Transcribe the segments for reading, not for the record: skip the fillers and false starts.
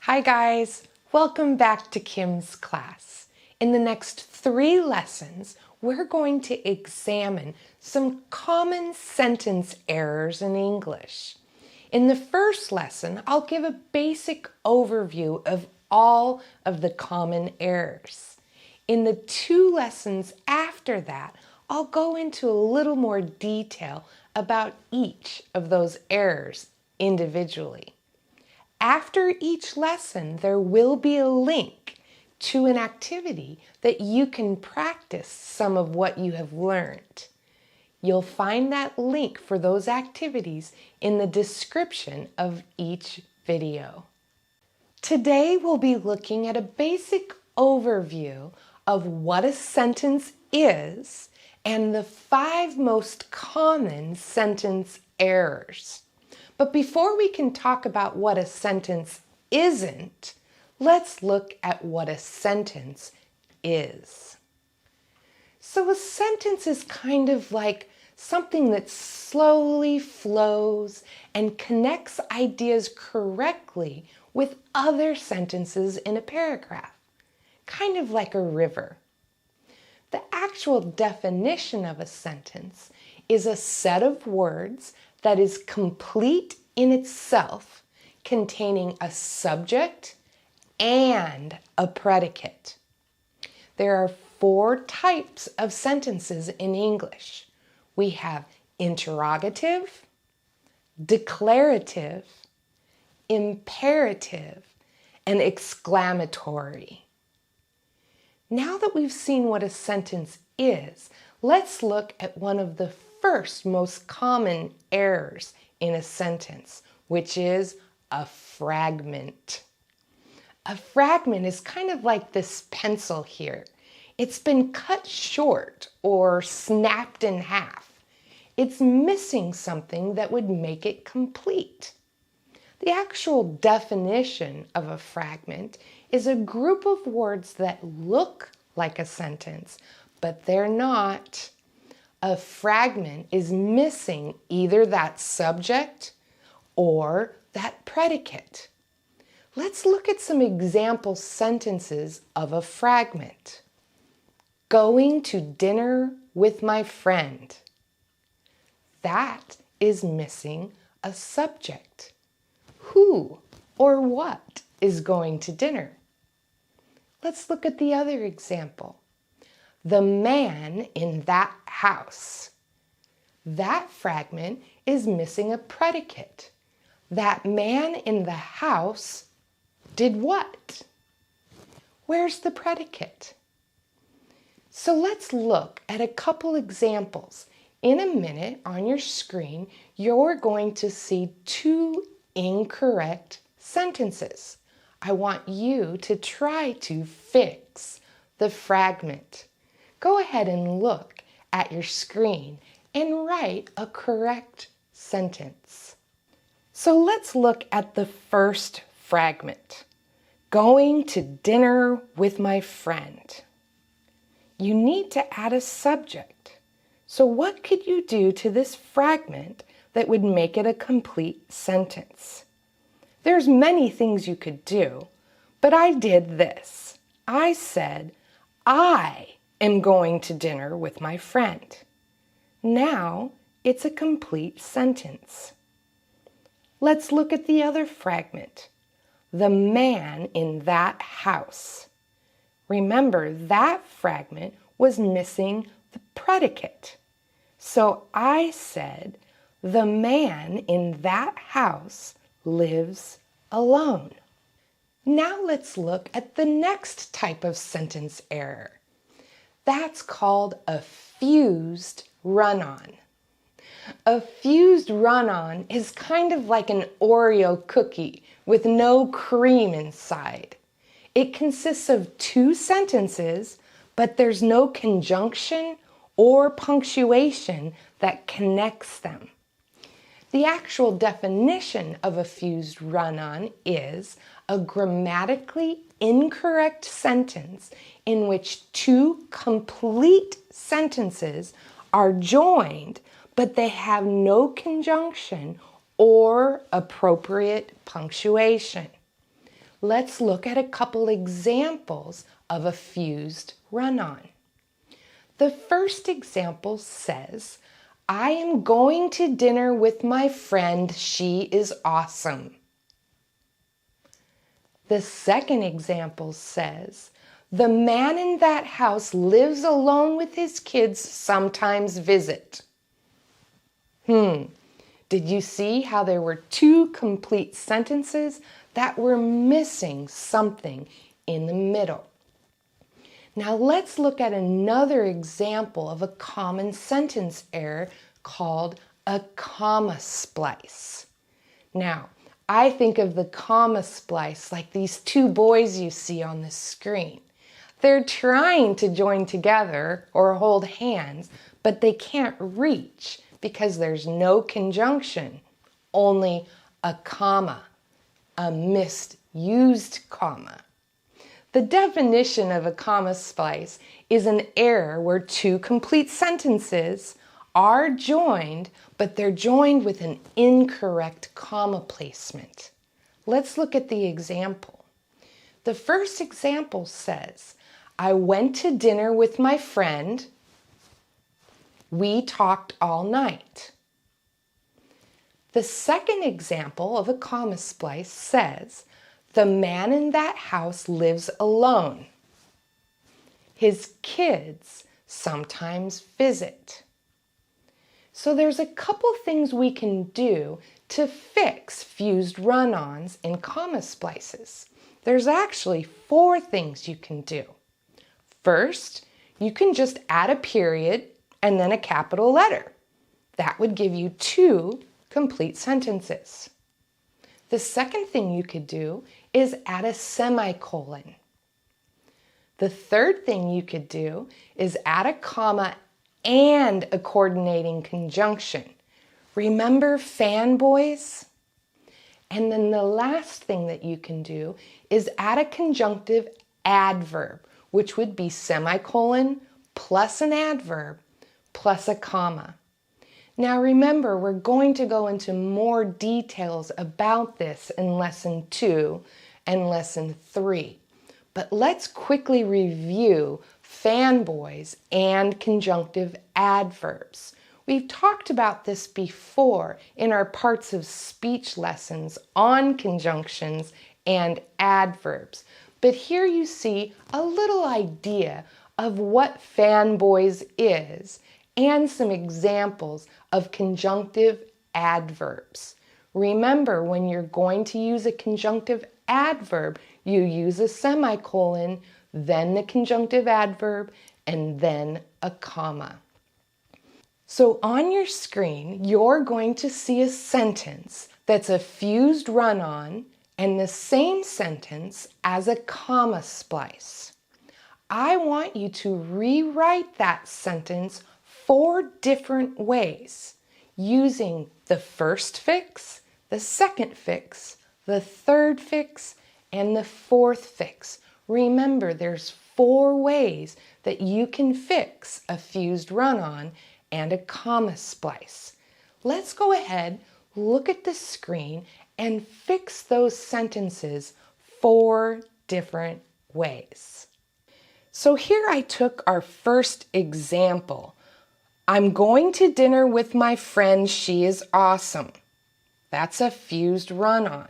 Hi guys, welcome back to Kim's class. In the next 3 lessons, we're going to examine some common sentence errors in English. In the first lesson, I'll give a basic overview of all of the common errors. In the 2 lessons after that, I'll go into a little more detail about each of those errors individually. After each lesson, there will be a link to an activity that you can practice some of what you have learned. You'll find that link for those activities in the description of each video. Today, we'll be looking at a basic overview of what a sentence is and the 5 most common sentence errors. But before we can talk about what a sentence isn't, let's look at what a sentence is. So a sentence is kind of like something that slowly flows and connects ideas correctly with other sentences in a paragraph, kind of like a river. The actual definition of a sentence is a set of words that is complete in itself, containing a subject and a predicate. There are 4 types of sentences in English. We have interrogative, declarative, imperative, and exclamatory. Now that we've seen what a sentence is, let's look at one of the first most common errors in a sentence, which is a fragment. A fragment is kind of like this pencil here. It's been cut short or snapped in half. It's missing something that would make it complete. The actual definition of a fragment is a group of words that look like a sentence, but they're not. A fragment is missing either that subject or that predicate. Let's look at some example sentences of a fragment. Going to dinner with my friend. That is missing a subject. Who or what is going to dinner? Let's look at the other example. The man in that house. That fragment is missing a predicate. That man in the house did what? Where's the predicate? So let's look at a couple examples. In a minute on your screen, you're going to see 2 incorrect sentences. I want you to try to fix the fragment. Go ahead and look at your screen and write a correct sentence. So let's look at the first fragment. Going to dinner with my friend. You need to add a subject. So what could you do to this fragment that would make it a complete sentence? There's many things you could do, but I did this. I said, I am going to dinner with my friend. Now it's a complete sentence. Let's look at the other fragment. The man in that house. Remember, that fragment was missing the predicate. So I said, the man in that house lives alone. Now let's look at the next type of sentence error. That's called a fused run-on. A fused run-on is kind of like an Oreo cookie with no cream inside. It consists of 2 sentences, but there's no conjunction or punctuation that connects them. The actual definition of a fused run-on is a grammatically incorrect sentence in which 2 complete sentences are joined, but they have no conjunction or appropriate punctuation. let's look at a couple examples of a fused run-on. The first example says, I am going to dinner with my friend. She is awesome. The second example says, the man in that house lives alone with his kids, sometimes visit. Did you see how there were two complete sentences that were missing something in the middle? Now let's look at another example of a common sentence error called a comma splice. Now, I think of the comma splice like these two boys you see on the screen. They're trying to join together or hold hands, but they can't reach because there's no conjunction, only a comma, a misused comma. The definition of a comma splice is an error where two complete sentences are joined, but they're joined with an incorrect comma placement. Let's look at the example. The first example says, I went to dinner with my friend. We talked all night. The second example of a comma splice says, the man in that house lives alone. His kids sometimes visit. So there's a couple things we can do to fix fused run-ons in comma splices. There's actually 4 things you can do. First, you can just add a period and then a capital letter. That would give you 2 complete sentences. The second thing you could do is add a semicolon. The third thing you could do is add a comma and a coordinating conjunction. Remember fanboys? And then the last thing that you can do is add a conjunctive adverb, which would be semicolon plus an adverb plus a comma. Now remember, we're going to go into more details about this in lesson 2 and lesson 3. But let's quickly review fanboys and conjunctive adverbs. We've talked about this before in our parts of speech lessons on conjunctions and adverbs. But here you see a little idea of what fanboys is and some examples of conjunctive adverbs. Remember, when you're going to use a conjunctive adverb, you use a semicolon, then the conjunctive adverb, and then a comma. So on your screen, you're going to see a sentence that's a fused run-on and the same sentence as a comma splice. I want you to rewrite that sentence 4 different ways using the first fix, the second fix, the third fix, and the fourth fix. Remember, there's 4 ways that you can fix a fused run-on and a comma splice. Let's go ahead, look at the screen, and fix those sentences 4 different ways. So here I took our first example. I'm going to dinner with my friend. She is awesome. That's a fused run-on.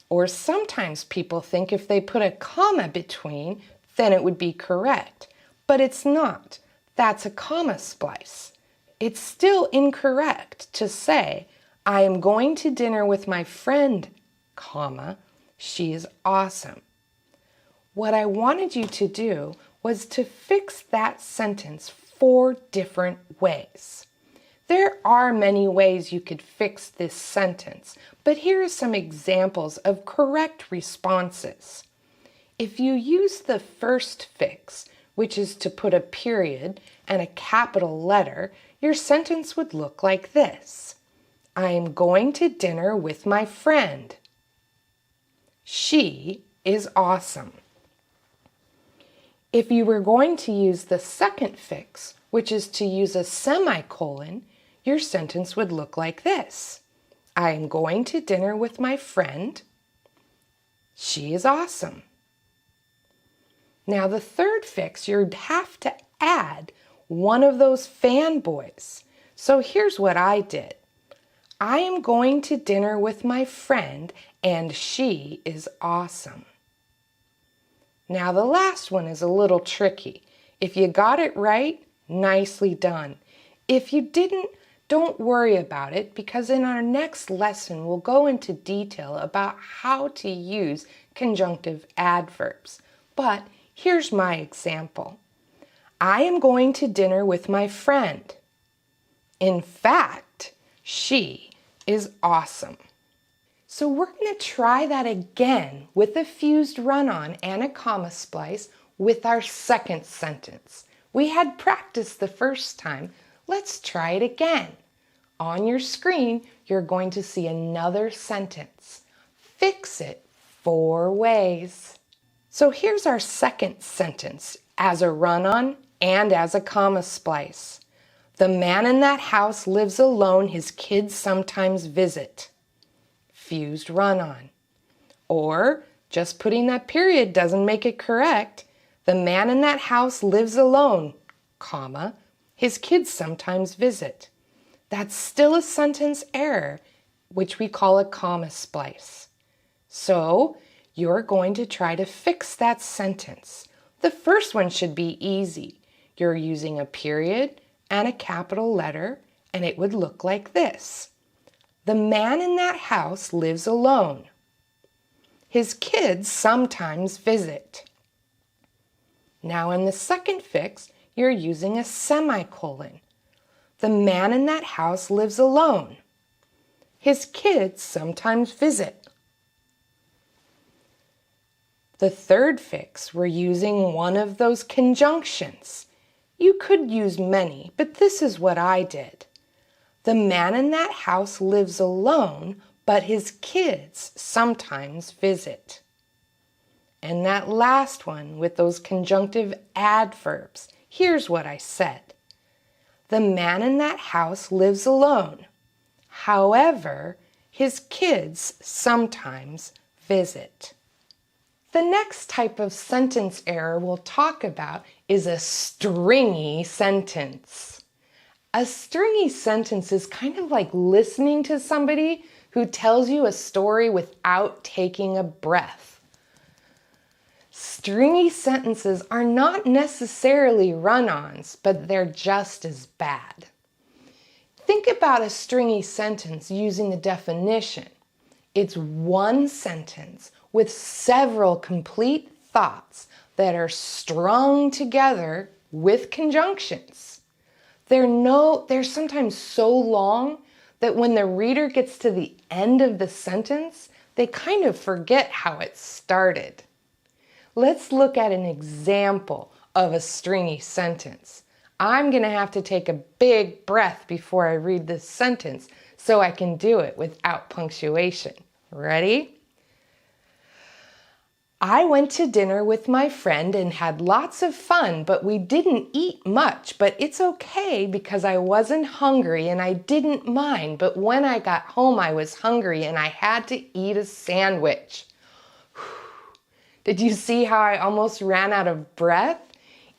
Or sometimes people think if they put a comma between, then it would be correct. But it's not. That's a comma splice. It's still incorrect to say, I am going to dinner with my friend, comma, she is awesome. What I wanted you to do was to fix that sentence 4 different ways. There are many ways you could fix this sentence, but here are some examples of correct responses. If you use the first fix, which is to put a period and a capital letter, your sentence would look like this. I am going to dinner with my friend. She is awesome. If you were going to use the second fix, which is to use a semicolon, your sentence would look like this. I am going to dinner with my friend. She is awesome. Now the third fix, you'd have to add one of those fanboys. So here's what I did. I am going to dinner with my friend and she is awesome. Now the last one is a little tricky. If you got it right, nicely done. If you didn't, don't worry about it because in our next lesson we'll go into detail about how to use conjunctive adverbs. But here's my example. I am going to dinner with my friend. In fact, she is awesome. So we're going to try that again with a fused run-on and a comma splice with our second sentence. We had practice the first time. Let's try it again. On your screen, you're going to see another sentence. Fix it 4 ways. So here's our second sentence as a run-on and as a comma splice. The man in that house lives alone. His kids sometimes visit. Fused run-on. Or just putting that period doesn't make it correct. The man in that house lives alone, comma, his kids sometimes visit. That's still a sentence error, which we call a comma splice. So you're going to try to fix that sentence. The first one should be easy. You're using a period and a capital letter, and it would look like this. The man in that house lives alone. His kids sometimes visit. Now in the second fix, you're using a semicolon. The man in that house lives alone. His kids sometimes visit. The third fix, we're using one of those conjunctions. You could use many, but this is what I did. The man in that house lives alone, but his kids sometimes visit. And that last one with those conjunctive adverbs, here's what I said. The man in that house lives alone. However, his kids sometimes visit. The next type of sentence error we'll talk about is a stringy sentence. A stringy sentence is kind of like listening to somebody who tells you a story without taking a breath. Stringy sentences are not necessarily run-ons, but they're just as bad. Think about a stringy sentence using the definition. It's one sentence with several complete thoughts that are strung together with conjunctions. They're sometimes so long that when the reader gets to the end of the sentence, they kind of forget how it started. Let's look at an example of a stringy sentence. I'm going to have to take a big breath before I read this sentence so I can do it without punctuation. Ready? I went to dinner with my friend and had lots of fun, but we didn't eat much. But it's okay because I wasn't hungry and I didn't mind. But when I got home, I was hungry and I had to eat a sandwich. Did you see how I almost ran out of breath?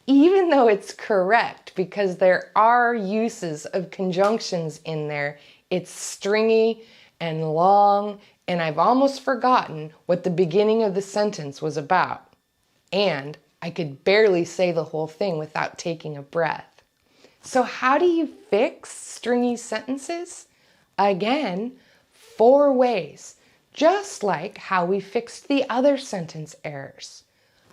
Even though it's correct because there are uses of conjunctions in there, it's stringy and long, and I've almost forgotten what the beginning of the sentence was about. And I could barely say the whole thing without taking a breath. So how do you fix stringy sentences? Again, 4 ways, just like how we fixed the other sentence errors.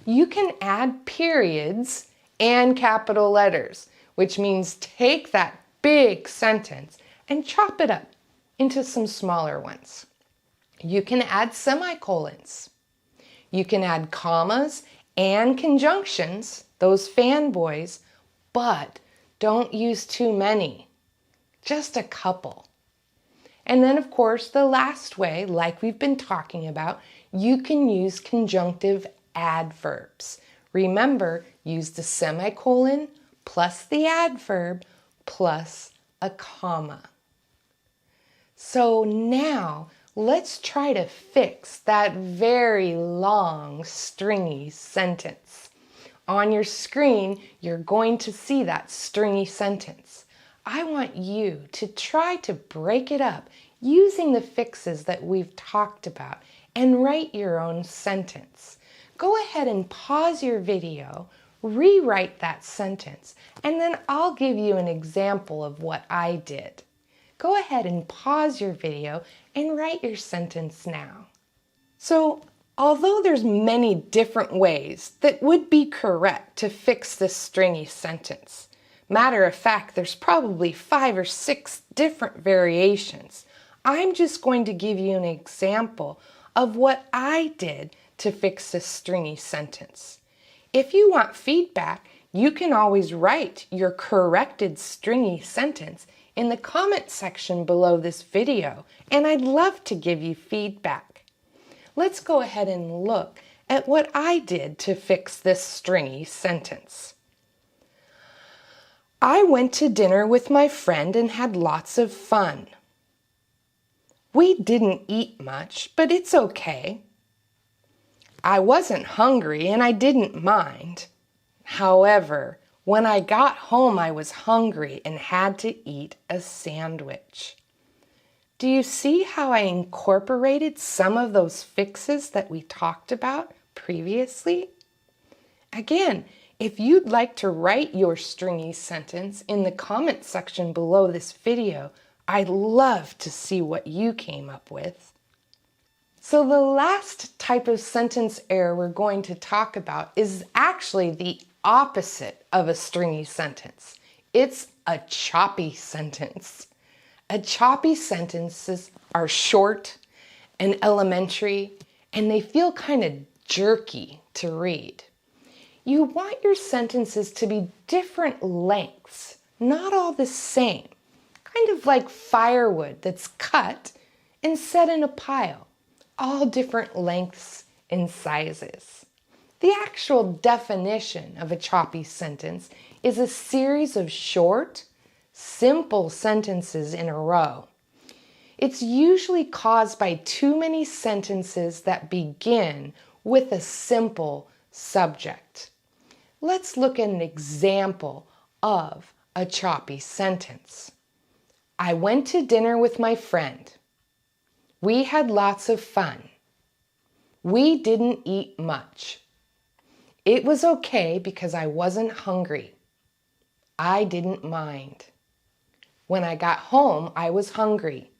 You can add periods and capital letters, which means take that big sentence and chop it up into some smaller ones. You can add semicolons. You can add commas and conjunctions, those fanboys, but don't use too many, just a couple. And then, of course, the last way, like we've been talking about, you can use conjunctive adverbs. Remember, use the semicolon plus the adverb plus a comma. So now let's try to fix that very long, stringy sentence. On your screen, you're going to see that stringy sentence. I want you to try to break it up using the fixes that we've talked about and write your own sentence. Go ahead and pause your video, rewrite that sentence, and then I'll give you an example of what I did. Go ahead and pause your video and write your sentence now. So, although there's many different ways that would be correct to fix this stringy sentence, matter of fact, there's probably 5 or 6 different variations. I'm just going to give you an example of what I did to fix this stringy sentence. If you want feedback, you can always write your corrected stringy sentence in the comment section below this video, and I'd love to give you feedback. Let's go ahead and look at what I did to fix this stringy sentence. I went to dinner with my friend and had lots of fun. We didn't eat much, but it's okay. I wasn't hungry and I didn't mind. However, when I got home, I was hungry and had to eat a sandwich. Do you see how I incorporated some of those fixes that we talked about previously? Again, if you'd like to write your stringy sentence in the comment section below this video, I'd love to see what you came up with. So the last type of sentence error we're going to talk about is actually the opposite of a stringy sentence. It's a choppy sentence. A choppy sentences are short and elementary, and they feel kind of jerky to read. You want your sentences to be different lengths, not all the same, kind of like firewood that's cut and set in a pile, all different lengths and sizes. The actual definition of a choppy sentence is a series of short, simple sentences in a row. It's usually caused by too many sentences that begin with a simple subject. Let's look at an example of a choppy sentence. I went to dinner with my friend. We had lots of fun. We didn't eat much. It was okay because I wasn't hungry. I didn't mind. When I got home, I was hungry.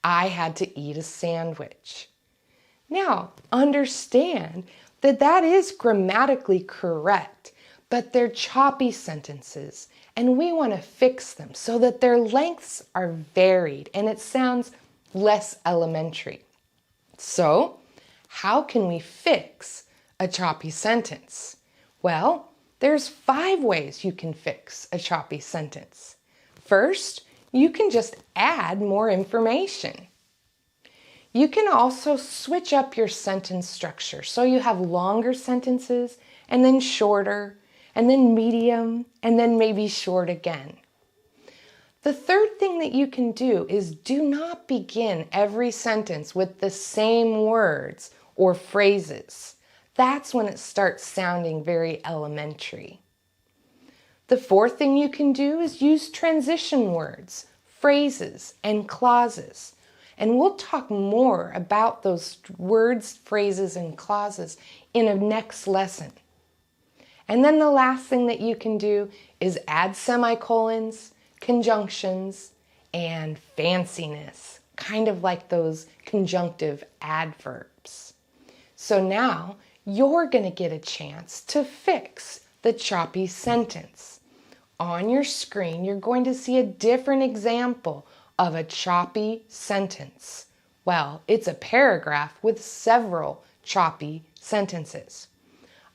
I had to eat a sandwich. Now, understand that that is grammatically correct, but they're choppy sentences, and we want to fix them so that their lengths are varied and it sounds less elementary. So, how can we fix a choppy sentence? Well, there's 5 ways you can fix a choppy sentence. First, you can just add more information. You can also switch up your sentence structure so you have longer sentences and then shorter and then medium and then maybe short again. The third thing that you can do is do not begin every sentence with the same words or phrases. That's when it starts sounding very elementary. The fourth thing you can do is use transition words, phrases, and clauses. And we'll talk more about those words, phrases, and clauses in a next lesson. And then the last thing that you can do is add semicolons, conjunctions, and fanciness, kind of like those conjunctive adverbs. So now you're going to get a chance to fix the choppy sentence. On your screen, you're going to see a different example of a choppy sentence. Well, it's a paragraph with several choppy sentences.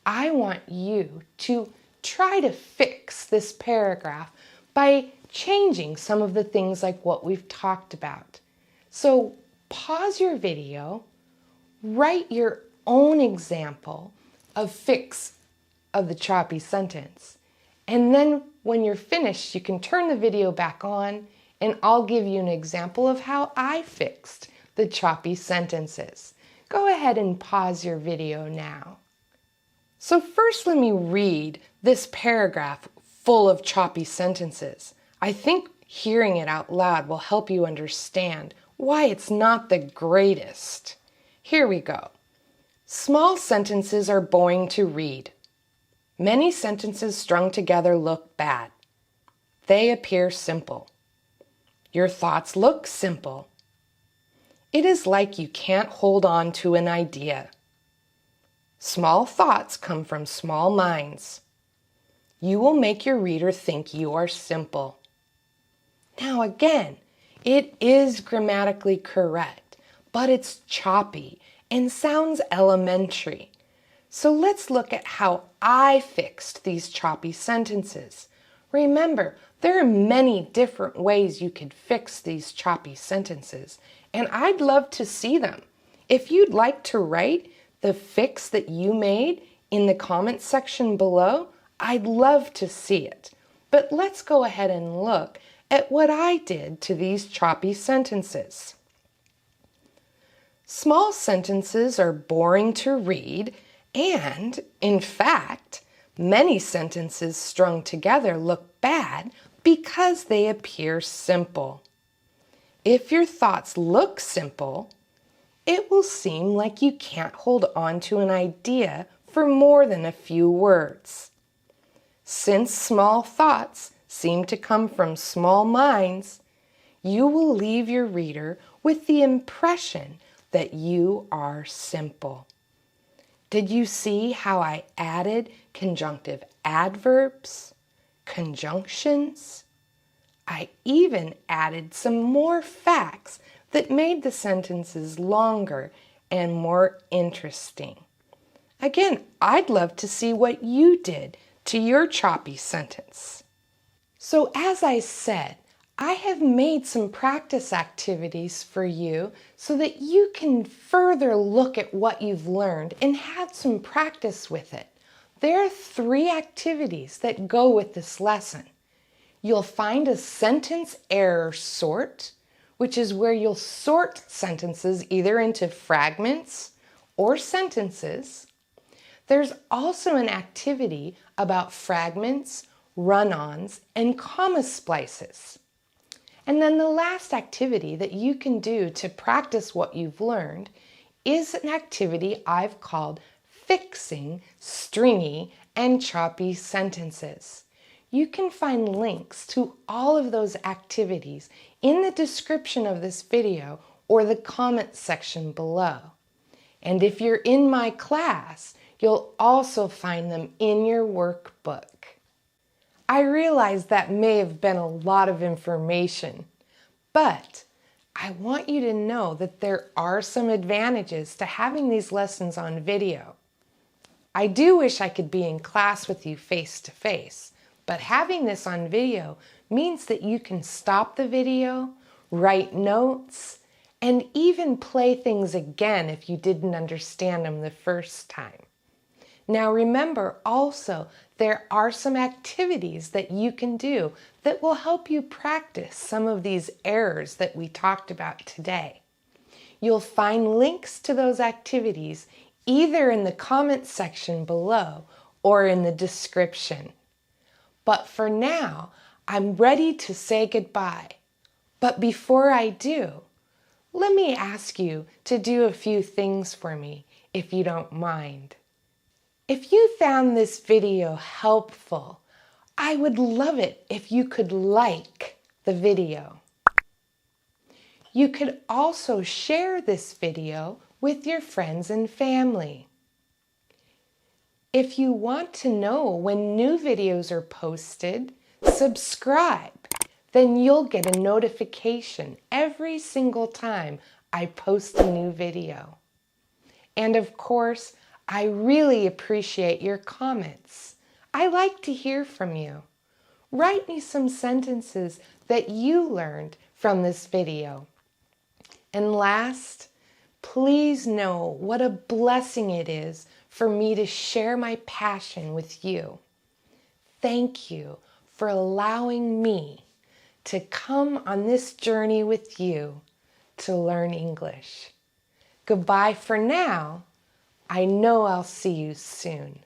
I want you to try to fix this paragraph by changing some of the things like what we've talked about. So pause your video, write your own example of fix of the choppy sentence, and then when you're finished, you can turn the video back on and I'll give you an example of how I fixed the the choppy sentences. Go ahead and pause your video now. So first let me read this paragraph full of choppy sentences. I think hearing it out loud will help you understand why it's not the greatest. Here we go. Small sentences are boring to read. Many sentences strung together look bad. They appear simple. Your thoughts look simple. It is like you can't hold on to an idea. Small thoughts come from small minds. You will make your reader think you are simple. Now again, it is grammatically correct, but it's choppy and sounds elementary. So let's look at how I fixed these choppy sentences. Remember, there are many different ways you could fix these choppy sentences, and I'd love to see them. If you'd like to write the fix that you made in the comments section below, I'd love to see it. But let's go ahead and look at what I did to these choppy sentences. Small sentences are boring to read, and, in fact, many sentences strung together look bad because they appear simple. If your thoughts look simple, it will seem like you can't hold on to an idea for more than a few words. Since small thoughts seem to come from small minds, you will leave your reader with the impression that you are simple. Did you see how I added conjunctive adverbs, conjunctions? I even added some more facts that made the sentences longer and more interesting. Again, I'd love to see what you did to your choppy sentence. So as I said, I have made some practice activities for you so that you can further look at what you've learned and have some practice with it. There are 3 activities that go with this lesson. You'll find a sentence error sort, which is where you'll sort sentences either into fragments or sentences. There's also an activity about fragments, run-ons, and comma splices. And then the last activity that you can do to practice what you've learned is an activity I've called fixing stringy and choppy sentences. You can find links to all of those activities in the description of this video or the comment section below. And if you're in my class, you'll also find them in your workbook. I realize that may have been a lot of information, but I want you to know that there are some advantages to having these lessons on video. I do wish I could be in class with you face to face, but having this on video means that you can stop the video, write notes, and even play things again if you didn't understand them the first time. Now remember also, there are some activities that you can do that will help you practice some of these errors that we talked about today. You'll find links to those activities either in the comment section below or in the description. But for now, I'm ready to say goodbye. But before I do, let me ask you to do a few things for me, if you don't mind. If you found this video helpful, I would love it if you could like the video. You could also share this video with your friends and family. If you want to know when new videos are posted, subscribe. Then you'll get a notification every single time I post a new video. And of course, I really appreciate your comments. I like to hear from you. Write me some sentences that you learned from this video. And last, please know what a blessing it is for me to share my passion with you. Thank you for allowing me to come on this journey with you to learn English. Goodbye for now. I know I'll see you soon.